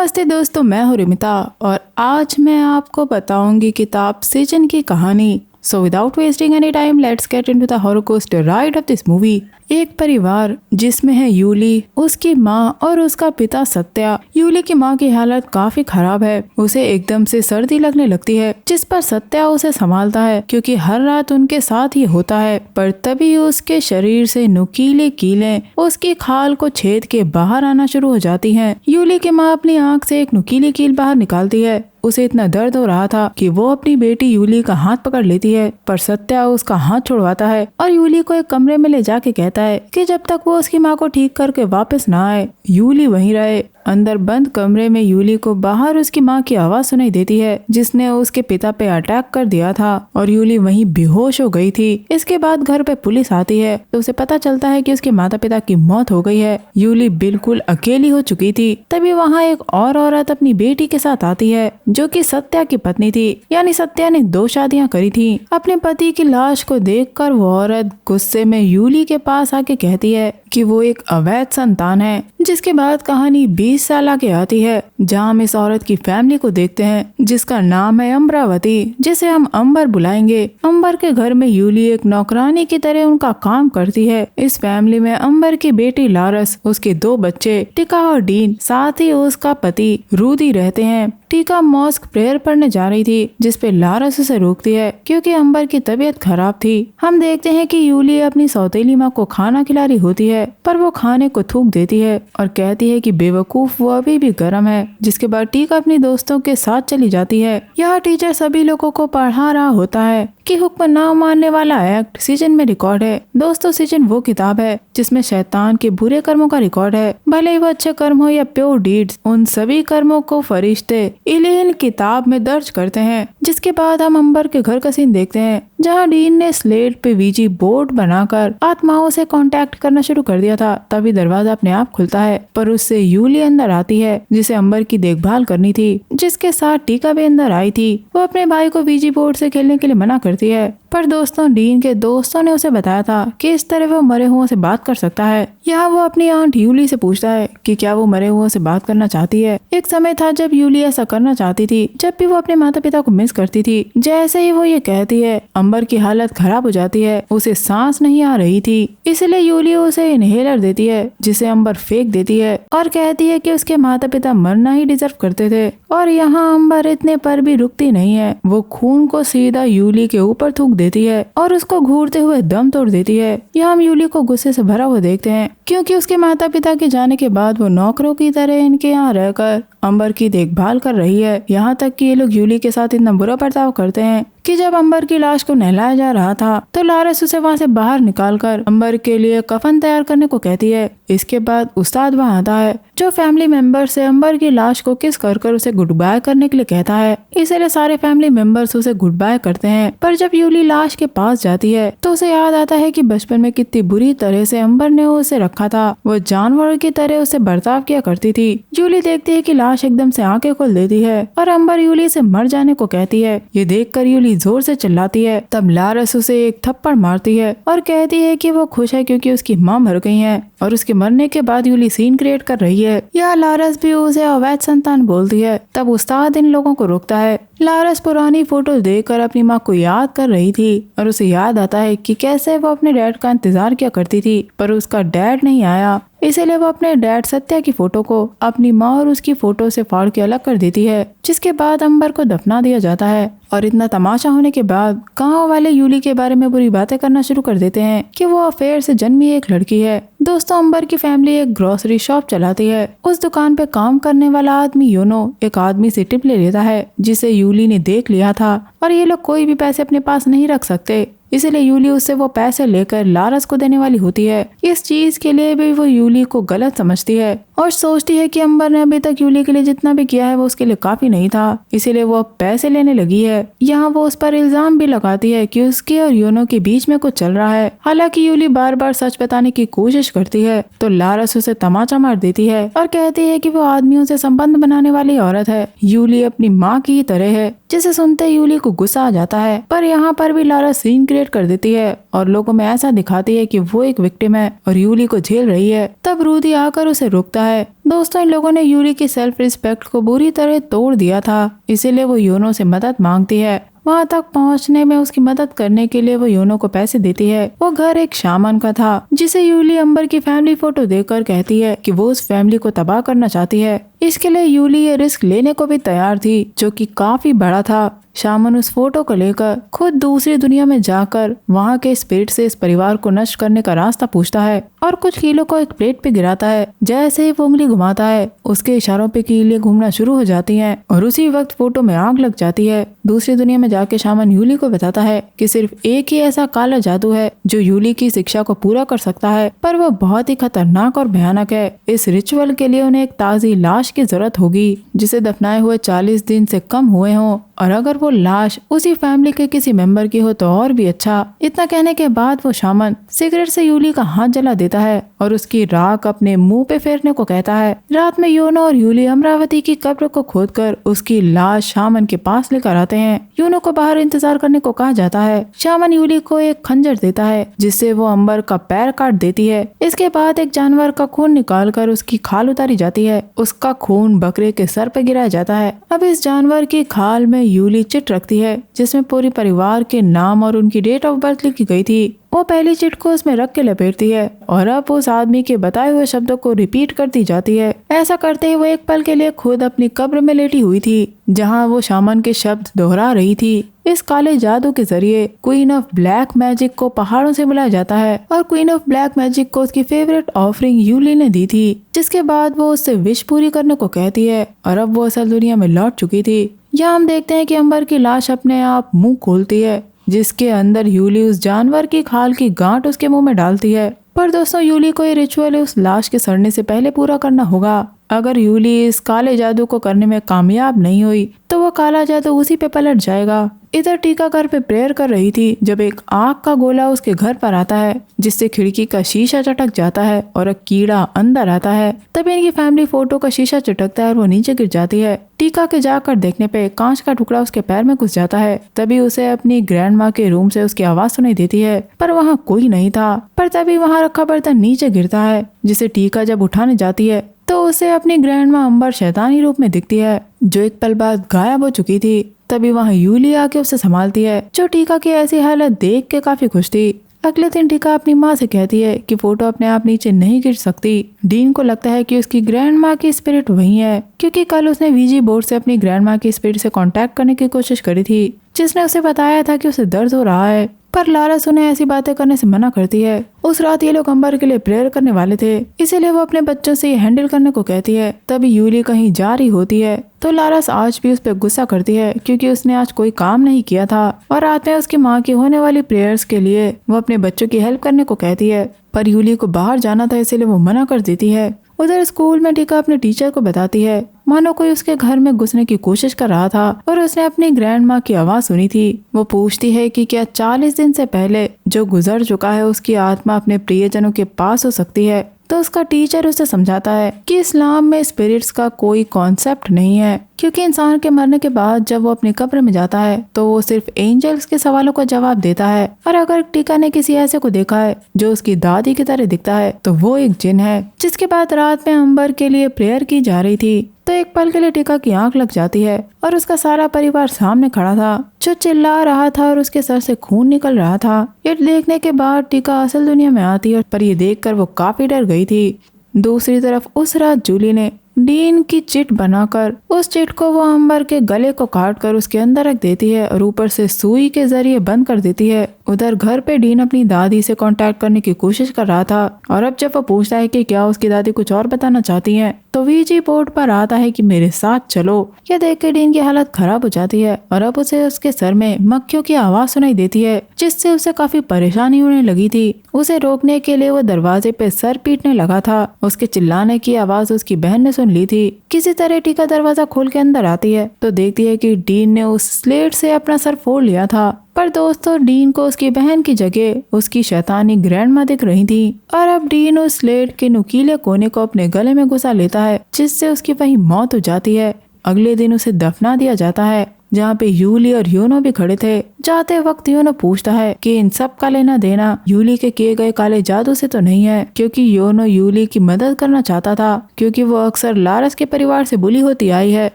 नमस्ते दोस्तों, मैं हूँ रिमिता और आज मैं आपको बताऊंगी किताब सिजन की कहानी। So without wasting any time let's get into the horror coaster ride of this movie. एक परिवार जिसमें है यूली, उसकी माँ और उसका पिता सत्या। यूली की माँ की हालत काफी खराब है। उसे एकदम से सर्दी लगने लगती है, जिस पर सत्या उसे संभालता है क्योंकि हर रात उनके साथ ही होता है। पर तभी उसके शरीर से नुकीले कीलें उसकी खाल को छेद के बाहर आना शुरू हो जाती हैं। यूली की माँ अपनी आँख से एक नुकीली कील बाहर निकालती है। उसे इतना दर्द हो रहा था कि वो अपनी बेटी यूली का हाथ पकड़ लेती है, पर सत्या उसका हाथ छुड़वाता है और यूली को एक कमरे में ले जाके कहता है कि जब तक वो उसकी माँ को ठीक करके वापस ना आए, यूली वहीं रहे। अंदर बंद कमरे में यूली को बाहर उसकी माँ की आवाज सुनाई देती है, जिसने उसके पिता पे अटैक कर दिया था और यूली वहीं बेहोश हो गई थी। इसके बाद घर पे पुलिस आती है तो उसे पता चलता है कि उसके माता पिता की मौत हो गई है। यूली बिल्कुल अकेली हो चुकी थी। तभी वहाँ एक और औरत अपनी बेटी के साथ आती है जो कि सत्या की पत्नी थी। यानी सत्या ने 2 शादियां करी थी। अपने पति की लाश को देखकर वो औरत गुस्से में यूली के पास आके कहती है कि वो एक अवैध संतान है। जिसके बाद कहानी 20 साल आगे आती है, जहाँ हम इस औरत की फैमिली को देखते हैं जिसका नाम है अमरावती, जिसे हम अंबर बुलाएंगे। अंबर के घर में यूली एक नौकरानी की तरह उनका काम करती है। इस फैमिली में अंबर की बेटी लारस, उसके 2 बच्चे टिका और डीन, साथ ही उसका पति रूदी रहते हैं। टीका मॉस्क प्रेयर पढ़ने जा रही थी, जिसपे लारस उसे रोकती है क्योंकि अंबर की तबीयत खराब थी। हम देखते हैं कि यूली अपनी सौतेली माँ को खाना खिला रही होती है, पर वो खाने को थूक देती है और कहती है कि बेवकूफ, वो अभी भी गर्म है। जिसके बाद टीका अपनी दोस्तों के साथ चली जाती है। यह टीचर सभी लोगों को पढ़ा रहा होता है कि हुक्म ना मानने वाला एक्ट सीजन में रिकॉर्ड है। दोस्तों, सीजन वो किताब है जिसमें शैतान के बुरे कर्मों का रिकॉर्ड है, भले ही वो अच्छे कर्म हो या प्योर डीड्स। उन सभी कर्मों को फरिश्ते इलेन किताब में दर्ज करते हैं। जिसके बाद हम अंबर के घर का सीन देखते हैं, जहाँ डीन ने स्लेट पे वीजी बोर्ड बनाकर आत्माओं से कांटेक्ट करना शुरू कर दिया था। तभी दरवाजा अपने आप खुलता है, पर उससे यूली अंदर आती है जिसे अंबर की देखभाल करनी थी। जिसके साथ टीका भी अंदर आई थी। वो अपने भाई को वीजी बोर्ड से खेलने के लिए मना करती है, पर दोस्तों डीन के दोस्तों ने उसे बताया था कि इस तरह वो मरे हुओं से बात कर सकता है। यहाँ वो अपनी आंट यूली से पूछता है कि क्या वो मरे हुओं से बात करना चाहती है। एक समय था जब यूली ऐसा करना चाहती थी, जब भी वो अपने माता पिता को मिस करती थी। जैसे ही वो ये कहती है, अंबर की हालत खराब हो जाती है। उसे सांस नहीं आ रही थी, इसलिए यूली उसे इनहेलर देती है, जिसे अंबर फेंक देती है और कहती है कि उसके माता पिता मरना ही डिजर्व करते थे। और यहाँ अंबर इतने पर भी रुकती नहीं है। वो खून को सीधा यूली के ऊपर थूक देती है और उसको घूरते हुए दम तोड़ देती है। यहाँ हम यूली को गुस्से से भरा हुआ देखते हैं, क्योंकि उसके माता पिता के जाने के बाद वो नौकरों की तरह इनके यहाँ रहकर अंबर की देखभाल कर रही है। यहाँ तक कि ये लोग यूली के साथ इतना बुरा बर्ताव करते हैं कि जब अंबर की लाश को नहलाया जा रहा था तो लारस उसे वहाँ से बाहर निकालकर अंबर के लिए कफन तैयार करने को कहती है। इसके बाद उस्ताद वहाँ आता है, जो फैमिली मेंबर से अंबर की लाश को किस कर उसे गुड बाय करने के लिए कहता है। इसलिए सारे फैमिली मेंबर्स उसे गुड बाय करते हैं। पर जब यूली लाश के पास जाती है तो उसे याद आता है कि बचपन में कितनी बुरी तरह से अंबर ने उसे रखा था। वो जानवर की तरह उसे बर्ताव किया करती थी। यूली देखती है कि लाश एकदम से आंखें खोल देती है और अंबर यूली से मर जाने को कहती है। ये देखकर यूली जोर से चिल्लाती है। तब लारस उसे एक थप्पड़ मारती है और कहती है कि वो खुश है क्योंकि उसकी माँ मर गई है और उसके मरने के बाद यूली सीन क्रिएट कर रही है। यह लारस भी उसे अवैध संतान बोलती है। तब उस्ताद इन लोगों को रोकता है। लारस पुरानी फोटो देखकर अपनी माँ को याद कर रही थी और उसे याद आता है कि कैसे वो अपने डैड का इंतजार किया करती थी, पर उसका डैड नहीं आया। इसीलिए वो अपने डैड सत्या की फोटो को अपनी माँ और उसकी फोटो से फाड़ के अलग कर देती है। जिसके बाद अंबर को दफना दिया जाता है। और इतना तमाशा होने के बाद गाँव वाले यूली के बारे में बुरी बातें करना शुरू कर देते हैं कि वो अफेयर से जन्मी एक लड़की है। दोस्तों, अंबर की फैमिली एक ग्रोसरी शॉप चलाती है। उस दुकान पे काम करने वाला आदमी योनो एक आदमी से टिप ले लेता है, जिसे यूली ने देख लिया था। और ये लोग कोई भी पैसे अपने पास नहीं रख सकते, इसलिए यूली उससे वो पैसे लेकर लारस को देने वाली होती है। इस चीज के लिए भी वो यूली को गलत समझती है और सोचती है कि अंबर ने अभी तक यूली के लिए जितना भी किया है वो उसके लिए काफी नहीं था, इसीलिए वो अब पैसे लेने लगी है। यहाँ वो उस पर इल्जाम भी लगाती है कि उसके और योनो के बीच में कुछ चल रहा है। हालांकि यूली बार बार सच बताने की कोशिश करती है तो लारस उसे तमाचा मार देती है और कहती है कि वो आदमियों से संबंध बनाने वाली औरत है। यूली अपनी माँ की तरह है, जिसे सुनते यूली को गुस्सा आ जाता है। पर यहाँ पर भी लारस सीन क्रिएट कर देती है और लोगों में ऐसा दिखाती है कि वो एक विक्टिम है और यूली को झेल रही है। तब रूदी आकर उसे रोकता है है। दोस्तों, इन लोगों ने यूली की सेल्फ रिस्पेक्ट को बुरी तरह तोड़ दिया था, इसीलिए वो योनो से मदद मांगती है। वहाँ तक पहुँचने में उसकी मदद करने के लिए वो योनो को पैसे देती है। वो घर एक शामन का था, जिसे यूली अंबर की फैमिली फोटो देखकर कहती है कि वो उस फैमिली को तबाह करना चाहती है। इसके लिए यूली ये रिस्क लेने को भी तैयार थी, जो कि काफी बड़ा था। शामन उस फोटो को लेकर खुद दूसरी दुनिया में जाकर वहाँ के स्पिरिट से इस परिवार को नष्ट करने का रास्ता पूछता है और कुछ कीलों को एक प्लेट पे गिराता है। जैसे ही वो उंगली घुमाता है, उसके इशारों पे कीलें घूमना शुरू हो जाती हैं और उसी वक्त फोटो में आग लग जाती है। दूसरी दुनिया में जाके शामन यूली को बताता है कि सिर्फ एक ही ऐसा काला जादू है जो यूली की शिक्षा को पूरा कर सकता है, पर वो बहुत ही खतरनाक और भयानक है। इस रिचुअल के लिए उन्हें एक ताज़ी लाश की जरूरत होगी, जिसे दफनाए हुए 40 दिन से कम हुए हों, और अगर वो लाश उसी फैमिली के किसी मेंबर की हो तो और भी अच्छा। इतना कहने के बाद वो शामन सिगरेट से यूली का हाथ जला देता है और उसकी राख अपने मुंह पे फेरने को कहता है। रात में योनो और यूली अमरावती की कब्र को खोदकर उसकी लाश शामन के पास लेकर आते हैं। योनो को बाहर इंतजार करने को कहा जाता है। शामन यूली को एक खंजर देता है, जिससे वो अंबर का पैर काट देती है। इसके बाद एक जानवर का खून निकालकर उसकी खाल उतारी जाती है। उसका खून बकरे के सर पे गिराया जाता है। अब इस जानवर की खाल में यूली चिट रखती है, जिसमें पूरी परिवार के नाम और उनकी डेट ऑफ बर्थ लिखी गई थी। वो पहली चिट को उसमें रख के लपेटती है और अब उस आदमी के बताए हुए शब्दों को रिपीट करती जाती है। ऐसा करते ही वो एक पल के लिए खुद अपनी कब्र में लेटी हुई थी, जहाँ वो शामन के शब्द दोहरा रही थी। इस काले जादू के जरिए क्वीन ऑफ ब्लैक मैजिक को पहाड़ों से बुलाया जाता है और क्वीन ऑफ ब्लैक मैजिक को उसकी फेवरेट ऑफरिंग यूली ने दी थी, जिसके बाद वो उससे विश पूरी करने को कहती है और अब वो असल दुनिया में लौट चुकी थी। यहाँ हम देखते हैं कि अंबर की लाश अपने आप मुंह खोलती है, जिसके अंदर यूली उस जानवर की खाल की गांठ उसके मुंह में डालती है। पर दोस्तों, यूली को ये रिचुअल उस लाश के सड़ने से पहले पूरा करना होगा। अगर यूली इस काले जादू को करने में कामयाब नहीं हुई तो वो काला जादू उसी पे पलट जाएगा। इधर टीका घर पे प्रेयर कर रही थी जब एक आग का गोला उसके घर पर आता है, जिससे खिड़की का शीशा चटक जाता है और एक कीड़ा अंदर आता है। तभी इनकी फैमिली फोटो का शीशा चटकता है और वो नीचे गिर जाती है। टीका के जाकर देखने पे कांच का टुकड़ा उसके पैर में घुस जाता है। तभी उसे अपनी ग्रैंड माँ के रूम से उसकी आवाज सुनाई देती है, पर वहाँ कोई नहीं था। पर तभी वहाँ रखा बर्तन नीचे गिरता है, जिसे टीका जब उठाने जाती है तो उसे अपनी ग्रैंड माँ अंबर शैतानी रूप में दिखती है, जो एक पल बाद गायब हो चुकी थी। तभी वहाँ यूली आके उसे संभालती है, जो टीका की ऐसी हालत देख के काफी खुश थी। अगले दिन टीका अपनी माँ से कहती है कि फोटो अपने आप नीचे नहीं गिर सकती। डीन को लगता है कि उसकी ग्रैंड माँ की स्पिरिट वही है, क्योंकि कल उसने वीजी बोर्ड से अपनी ग्रैंड माँ की स्पिरिट से कांटेक्ट करने की कोशिश करी थी, जिसने उसे बताया था कि उसे दर्द हो रहा है। पर लारस उन्हें ऐसी बातें करने से मना करती है। उस रात ये लोग अंबर के लिए प्रेयर करने वाले थे, इसीलिए वो अपने बच्चों से ये हैंडल करने को कहती है। तभी यूली कहीं जा रही होती है तो लारस आज भी उस पर गुस्सा करती है, क्योंकि उसने आज कोई काम नहीं किया था और रात में उसकी माँ की होने वाली प्रेयर्स के लिए वो अपने बच्चों की हेल्प करने को कहती है। पर यूली को बाहर जाना था, इसीलिए वो मना कर देती है। उधर स्कूल में टीका अपने टीचर को बताती है मानो कोई उसके घर में घुसने की कोशिश कर रहा था और उसने अपनी ग्रैंड माँ की आवाज सुनी थी। वो पूछती है कि क्या 40 दिन से पहले जो गुजर चुका है उसकी आत्मा अपने प्रियजनों के पास हो सकती है। तो उसका टीचर उसे समझाता है कि इस्लाम में स्पिरिट्स का कोई कॉन्सेप्ट नहीं है, क्योंकि इंसान के मरने के बाद जब वो अपनी कब्र में जाता है तो वो सिर्फ एंजल्स के सवालों का जवाब देता है। और अगर टीका ने किसी ऐसे को देखा है जो उसकी दादी की तरह दिखता है तो वो एक जिन है। जिसके बाद रात में अंबर के लिए प्रेयर की जा रही थी तो एक पल के लिए टीका की आंख लग जाती है और उसका सारा परिवार सामने खड़ा था, जो चिल्ला रहा था और उसके सर से खून निकल रहा था। ये देखने के बाद टीका असल दुनिया में आती है, पर ये देखकर वो काफी डर गई थी। दूसरी तरफ उस रात जूली ने डीन की चिट बनाकर उस चिट को वो अंबर के गले को काट कर उसके अंदर रख देती है और ऊपर से सुई के जरिए बंद कर देती है। उधर घर पे डीन अपनी दादी से कांटेक्ट करने की कोशिश कर रहा था और अब जब वो पूछता है कि क्या उसकी दादी कुछ और बताना चाहती हैं तो वीजी बोर्ड पर आता है कि मेरे साथ चलो। यह देख के डीन की हालत खराब हो जाती है और अब उसे उसके सर में मक्खियों की आवाज सुनाई देती है, जिससे उसे काफी परेशानी होने लगी थी। उसे रोकने के लिए वो दरवाजे पे सर पीटने लगा था। उसके चिल्लाने की आवाज उसकी बहन ने सुन ली थी। किसी तरह टीका दरवाजा खोल के अंदर आती है तो देखती है कि डीन ने उस स्लेट से अपना सर फोड़ लिया था। पर दोस्तों, डीन को उसकी बहन की जगह उसकी शैतानी ग्रैंड माँ दिख रही थी और अब डीन उस स्लेट के नुकीले कोने को अपने गले में घुसा लेता है, जिससे उसकी वही मौत हो जाती है। अगले दिन उसे दफना दिया जाता है जहाँ पे यूली और यूनो भी खड़े थे। जाते वक्त यूनो पूछता है कि इन सब का लेना देना यूली के किए गए काले जादू से तो नहीं है, क्योंकि यूनो यूली की मदद करना चाहता था, क्योंकि वो अक्सर लारस के परिवार से बुली होती आई है,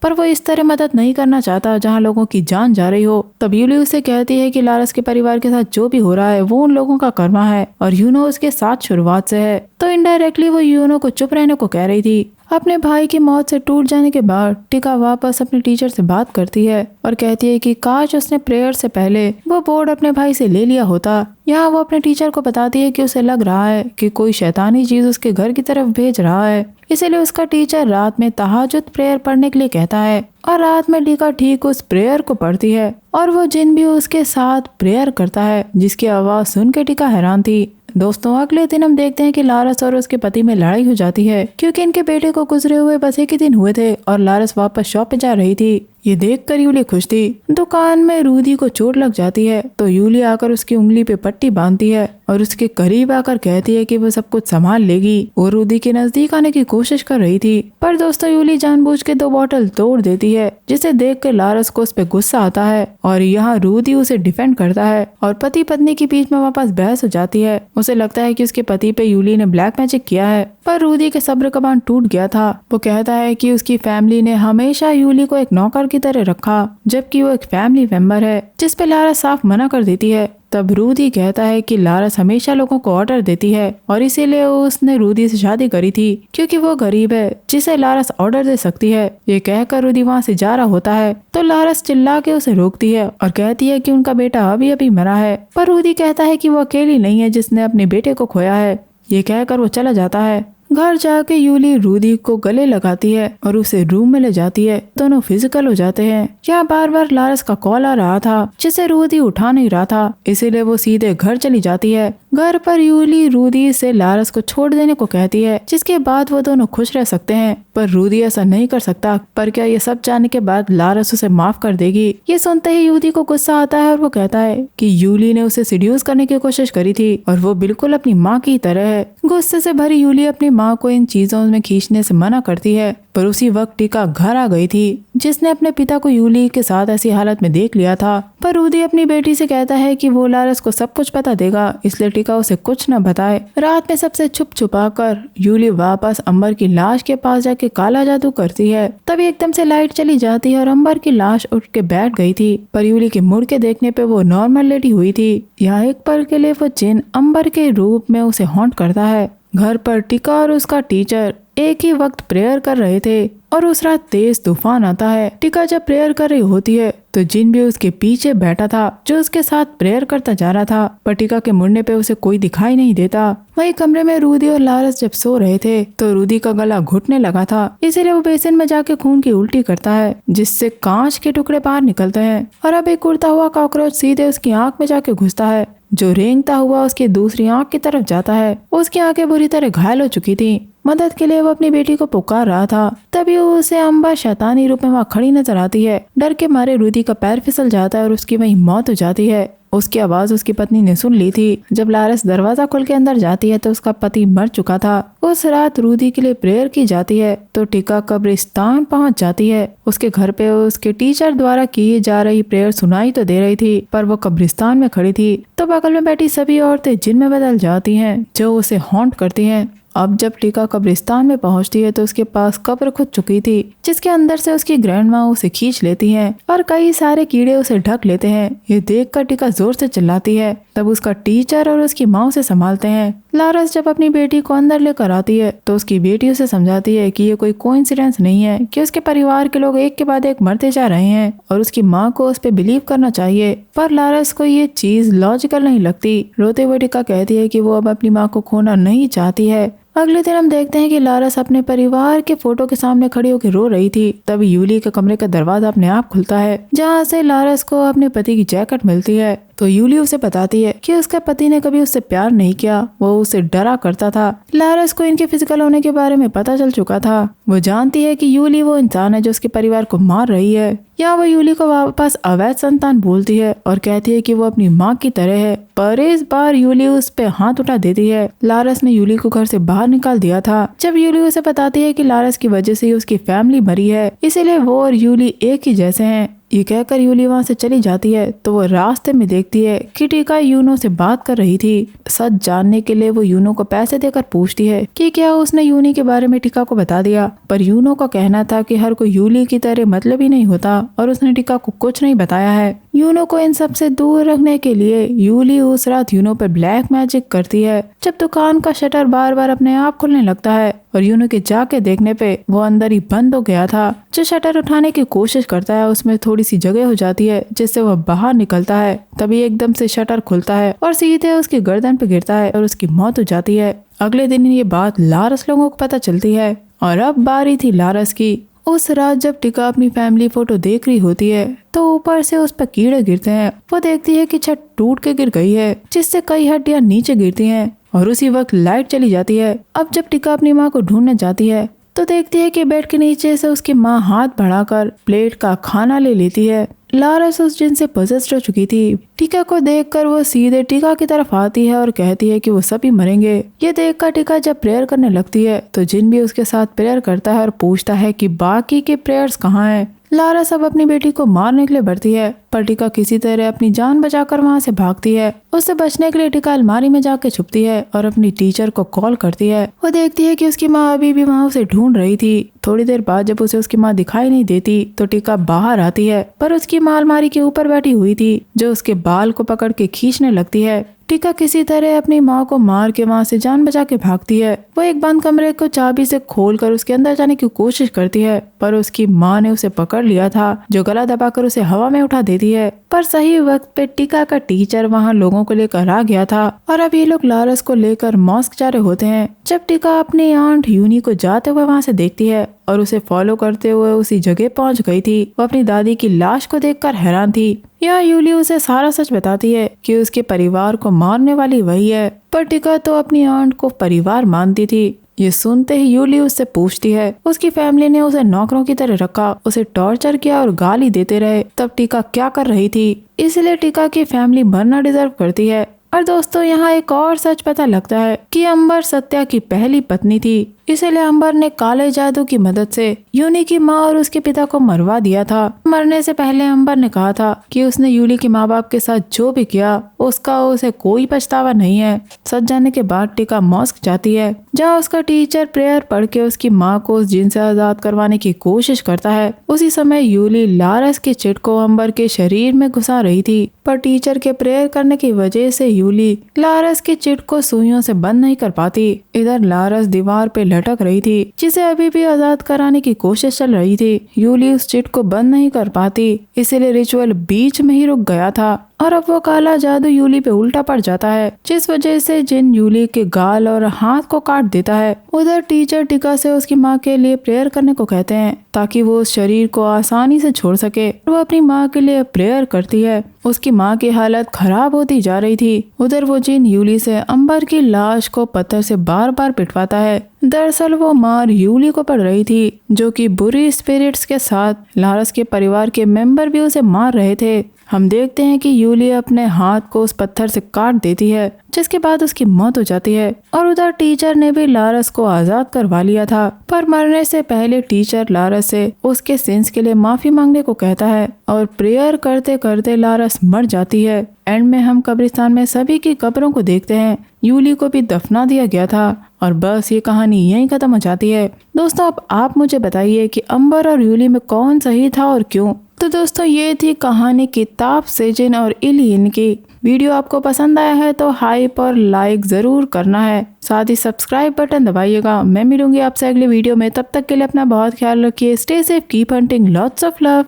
पर वो इस तरह मदद नहीं करना चाहता जहाँ लोगों की जान जा रही हो। तब यूली उसे कहती है कि लारस के परिवार के साथ जो भी हो रहा है वो उन लोगों का कर्मा है और यूनो उसके साथ शुरुआत से है। तो इनडायरेक्टली वो यूनो को चुप रहने को कह रही थी। अपने भाई की मौत से टूट जाने के बाद टिका वापस अपने टीचर से बात करती है और कहती है कि काश उसने प्रेयर से पहले वो बोर्ड अपने भाई से ले लिया होता। यहाँ वो अपने टीचर को बताती है कि उसे लग रहा है कि कोई शैतानी चीज उसके घर की तरफ भेज रहा है, इसीलिए उसका टीचर रात में तहाजुद प्रेयर पढ़ने के लिए कहता है और रात में टिका ठीक उस प्रेयर को पढ़ती है और वो जिन भी उसके साथ प्रेयर करता है, जिसकी आवाज सुन के टिका हैरान थी। दोस्तों, अगले दिन हम देखते हैं कि लारस और उसके पति में लड़ाई हो जाती है, क्योंकि इनके बेटे को गुजरे हुए बस एक ही दिन हुए थे और लारस वापस शॉप पे जा रही थी। ये देखकर यूली खुश थी। दुकान में रूदी को चोट लग जाती है तो यूली आकर उसकी उंगली पे पट्टी बांधती है और उसके करीब आकर कहती है कि वो सब कुछ संभाल लेगी। वो रूदी के नजदीक आने की कोशिश कर रही थी, पर दोस्तों यूली जानबूझ के 2 बोतल तोड़ देती है, जिसे देख कर लारस को उस पे गुस्सा आता है और यहाँ रूदी उसे डिफेंड करता है और पति पत्नी के बीच में वापस बहस हो जाती है। उसे लगता है कि उसके पति पे यूली ने ब्लैक मैजिक किया है, पर रूदी के सब्र का बांध टूट गया था। वो कहता है कि उसकी फैमिली ने हमेशा यूली को एक नौकर की तरह रखा, जबकि वो एक फैमिली मेंबर है, जिस पे लारस साफ मना कर देती है। तब रूदी कहता है कि लारस हमेशा लोगों को ऑर्डर देती है और इसीलिए उसने रूदी से शादी करी थी, क्योंकि वो गरीब है जिसे लारस ऑर्डर दे सकती है। ये कहकर रूदी वहाँ से जा रहा होता है तो लारस चिल्ला के उसे रोकती है और कहती है कि उनका बेटा अभी अभी मरा है, पर रूदी कहता है कि वो अकेली नहीं है जिसने अपने बेटे को खोया है। ये कहकर वो चला जाता है। घर जाके यूली रूदी को गले लगाती है और उसे रूम में ले जाती है। दोनों फिजिकल हो जाते हैं। यहाँ बार बार लारस का कॉल आ रहा था जिसे रूदी उठा नहीं रहा था, इसीलिए वो सीधे घर चली जाती है। घर पर यूली रूदी से लारस को छोड़ देने को कहती है, जिसके बाद वो दोनों खुश रह सकते हैं, पर रूदी ऐसा नहीं कर सकता। पर क्या ये सब जानने के बाद लारस उसे माफ कर देगी? ये सुनते ही यूली को गुस्सा आता है और वो कहता है कि यूली ने उसे सिड्यूस करने की कोशिश करी थी और वो बिल्कुल अपनी माँ की तरह है। गुस्से से भरी यूली अपनी माँ को इन चीजों में खींचने से मना करती है, पर उसी वक्त टिका घर आ गई थी, जिसने अपने पिता को यूली के साथ ऐसी हालत में देख लिया था। पर रूदी अपनी बेटी से कहता है कि वो लारस को सब कुछ बता देगा, इसलिए टिका उसे कुछ न बताए। रात में सबसे छुप छुपा कर यूली वापस अंबर की लाश के पास जाके काला जादू करती है। तभी एकदम से लाइट चली जाती है और अंबर की लाश उठ के बैठ गई थी, पर यूली के मुड़ के देखने पे वो नॉर्मल लेडी हुई थी। यहाँ एक पल के लिए वो जिन अंबर के रूप में उसे हॉन्ट करता है। घर पर टिका और उसका टीचर एक ही वक्त प्रेयर कर रहे थे और उस रात तेज तूफान आता है। टिका जब प्रेयर कर रही होती है तो जिन भी उसके पीछे बैठा था, जो उसके साथ प्रेयर करता जा रहा था, पर टिका के मुड़ने पे उसे कोई दिखाई नहीं देता। वही कमरे में रूदी और लारस जब सो रहे थे तो रूदी का गला घुटने लगा था, इसीलिए वो बेसिन में जाके खून की उल्टी करता है, जिससे कांच के टुकड़े बाहर निकलते हैं और अब एक उड़ता हुआ कॉकरोच सीधे उसकी आंख में जाके घुसता है, जो रेंगता हुआ उसकी दूसरी आंख की तरफ जाता है। उसकी आंखें बुरी तरह घायल हो चुकी थी। मदद के लिए वो अपनी बेटी को पुकार रहा था, तभी उसे अंबर शैतानी रूप में वहाँ खड़ी नजर आती है। डर के मारे रूदी का पैर फिसल जाता है और उसकी वहीं मौत हो जाती है। उसकी आवाज उसकी पत्नी ने सुन ली थी। जब लारस दरवाजा खोल के अंदर जाती है तो उसका पति मर चुका था। उस रात रूदी के लिए प्रेयर की जाती है तो टिका कब्रिस्तान पहुंच जाती है। उसके घर पे उसके टीचर द्वारा की जा रही प्रेयर सुनाई तो दे रही थी, पर वो कब्रिस्तान में खड़ी थी। तो बगल में बैठी सभी औरतें जिन में बदल जाती हैं, जो उसे हॉन्ट करती हैं। अब जब टिका कब्रिस्तान में पहुंचती है तो उसके पास कब्र खुद चुकी थी, जिसके अंदर से उसकी ग्रैंडमा उसे खींच लेती हैं और कई सारे कीड़े उसे ढक लेते हैं। ये देखकर टिका जोर से चिल्लाती है। तब उसका टीचर और उसकी माँ उसे संभालते हैं। लारस जब अपनी बेटी को अंदर लेकर आती है तो उसकी बेटी उसे समझाती है कि ये कोई कोइंसिडेंस नहीं है कि उसके परिवार के लोग एक के बाद एक मरते जा रहे हैं और उसकी माँ को उस पर बिलीव करना चाहिए। पर लारस को ये चीज लॉजिकल नहीं लगती। रोते हुए टिका कहती है कि वो अब अपनी माँ को खोना नहीं चाहती है। अगले दिन हम देखते हैं कि लारस अपने परिवार के फोटो के सामने खड़ी होकर रो रही थी। तभी यूली के कमरे का दरवाजा अपने आप खुलता है, जहाँ से लारस को अपने पति की जैकेट मिलती है। तो यूली उसे बताती है कि उसके पति ने कभी उससे प्यार नहीं किया, वो उसे डरा करता था। लारस को इनके फिजिकल होने के बारे में पता चल चुका था। वो जानती है कि यूली वो इंसान है जो उसके परिवार को मार रही है। या वो यूली को वापस अवैध संतान बोलती है और कहती है कि वो अपनी माँ की तरह है, पर इस बार यूली उस पे हाथ उठा देती है। लारस ने यूली को घर से बाहर निकाल दिया था। जब यूली उसे बताती है कि लारस की वजह से ही उसकी फैमिली मरी है, इसीलिए वो और यूली एक ही जैसे हैं। ये कहकर यूली वहाँ से चली जाती है तो वो रास्ते में देखती है कि टीका यूनो से बात कर रही थी। सच जानने के लिए वो यूनो को पैसे देकर पूछती है कि क्या उसने यूनी के बारे में टीका को बता दिया, पर यूनो का कहना था कि हर कोई यूली की तरह मतलब ही नहीं होता और उसने टीका को कुछ नहीं बताया है। यूनो को इन सब से दूर रखने के लिए यूली उस रात यूनो पर ब्लैक मैजिक करती है। जब दुकान का शटर बार बार अपने आप खुलने लगता है और यूनो के जाके देखने पे वो अंदर ही बंद हो गया था। जो शटर उठाने की कोशिश करता है उसमें थोड़ी सी जगह हो जाती है जिससे वह बाहर निकलता है। तभी एकदम से शटर खुलता है और सीधे उसकी गर्दन पे गिरता है और उसकी मौत हो जाती है। अगले दिन ये बात लारस लोगों को पता चलती है और अब बारी थी लारस की। उस रात जब टीका अपनी फैमिली फोटो देख रही होती है तो ऊपर से उस पर कीड़े गिरते हैं। वो देखती है कि छत टूट के गिर गई है जिससे कई हड्डियां नीचे गिरती हैं और उसी वक्त लाइट चली जाती है। अब जब टीका अपनी माँ को ढूंढने जाती है तो देखती है कि बेड के नीचे से उसकी माँ हाथ बढ़ाकर प्लेट का खाना ले लेती है। लारस उस जिन से पजेस्ड हो चुकी थी। टीका को देखकर वो सीधे टीका की तरफ आती है और कहती है कि वो सभी मरेंगे। ये देखकर टीका जब प्रेयर करने लगती है तो जिन भी उसके साथ प्रेयर करता है और पूछता है कि बाकी के प्रेयर्स कहाँ हैं। लारस अब अपनी बेटी को मारने के लिए बढ़ती है पर टीका किसी तरह अपनी जान बचाकर वहाँ से भागती है। उससे बचने के लिए टीका अलमारी में जाके छुपती है और अपनी टीचर को कॉल करती है। वो देखती है कि उसकी माँ अभी भी वहाँ उसे ढूंढ रही थी। थोड़ी देर बाद जब उसे उसकी माँ दिखाई नहीं देती तो टीका बाहर आती है पर उसकी माँ अलमारी के ऊपर बैठी हुई थी जो उसके बाल को पकड़ के खींचने लगती है। टीका किसी तरह अपनी माँ को मार के वहाँ से जान बचा के भागती है। वो एक बंद कमरे को चाबी से खोलकर उसके अंदर जाने की कोशिश करती है पर उसकी माँ ने उसे पकड़ लिया था जो गला दबाकर उसे हवा में उठा देती है। पर सही वक्त पे टीका का टीचर वहाँ लोगों को लेकर आ गया था और अब ये लोग लारस को लेकर मॉस्क जा रहे होते हैं। जब टीका अपनी आंट यूनी को जाते हुए वहाँ से देखती है और उसे फॉलो करते हुए उसी जगह पहुंच गई थी। वो अपनी दादी की लाश को देखकर हैरान थी। यहाँ यूली उसे सारा सच बताती है कि उसके परिवार को मारने वाली वही है, पर टीका तो अपनी आंट को परिवार मानती थी। ये सुनते ही यूली उससे पूछती है उसकी फैमिली ने उसे नौकरों की तरह रखा, उसे टॉर्चर किया और गाली देते रहे, तब टीका क्या कर रही थी। इसलिए टीका की फैमिली मरना डिजर्व करती है। और दोस्तों यहाँ एक और सच पता लगता है कि अंबर सत्या की पहली पत्नी थी। इसलिए अंबर ने काले जादू की मदद से यूली की माँ और उसके पिता को मरवा दिया था। मरने से पहले अंबर ने कहा था कि उसने यूली के माँ बाप के साथ जो भी किया उसका उसे कोई पछतावा नहीं है। सच जानने के बाद टीका मॉस्क जाती है जहाँ उसका टीचर प्रेयर पढ़ के उसकी माँ को उस जिन से आजाद करवाने की कोशिश करता है। उसी समय यूली लारस के चिट को अंबर के शरीर में घुसा रही थी, पर टीचर के प्रेयर करने की वजह से यूली लारस के चिट को सुइयों से बंद नहीं कर पाती। इधर लारस दीवार पे लटक रही थी जिसे अभी भी आजाद कराने की कोशिश चल रही थी। यूली उस चिट को बंद नहीं कर पाती, इसलिए रिचुअल बीच में ही रुक गया था और अब वो काला जादू यूली पे उल्टा पड़ जाता है, जिस वजह से जिन यूली के गाल और हाथ को काट देता है। उधर टीचर टीका से उसकी माँ के लिए प्रेयर करने को कहते हैं ताकि वो उस शरीर को आसानी से छोड़ सके। वो अपनी माँ के लिए प्रेयर करती है। उसकी माँ की हालत खराब होती जा रही थी। उधर वो जिन यूली से अंबर की लाश को पत्थर से बार बार पिटवाता है। दरअसल वो मार यूली को पड़ रही थी, जो कि बुरी स्पिरिट्स के साथ लारस के परिवार के मेंबर भी उसे मार रहे थे। हम देखते हैं कि यूली अपने हाथ को उस पत्थर से काट देती है, जिसके बाद उसकी मौत हो जाती है। और उधर टीचर ने भी लारस को आजाद करवा लिया था, पर मरने से पहले टीचर लारस से उसके सिंस के लिए माफी मांगने को कहता है और प्रेयर करते करते लारस मर जाती है। एंड में हम कब्रिस्तान में सभी की कब्रों को देखते हैं। यूली को भी दफना दिया गया था और बस ये कहानी यहीं खत्म हो जाती है। दोस्तों अब आप मुझे बताइए कि अंबर और यूली में कौन सही था और क्यों। तो दोस्तों ये थी कहानी किताब सेजिन और इलियन की। वीडियो आपको पसंद आया है तो हाइप और लाइक जरूर करना है, साथ ही सब्सक्राइब बटन दबाइएगा। मैं मिलूंगी आपसे अगले वीडियो में, तब तक के लिए अपना बहुत ख्याल रखिए। Stay safe, keep hunting, lots of love.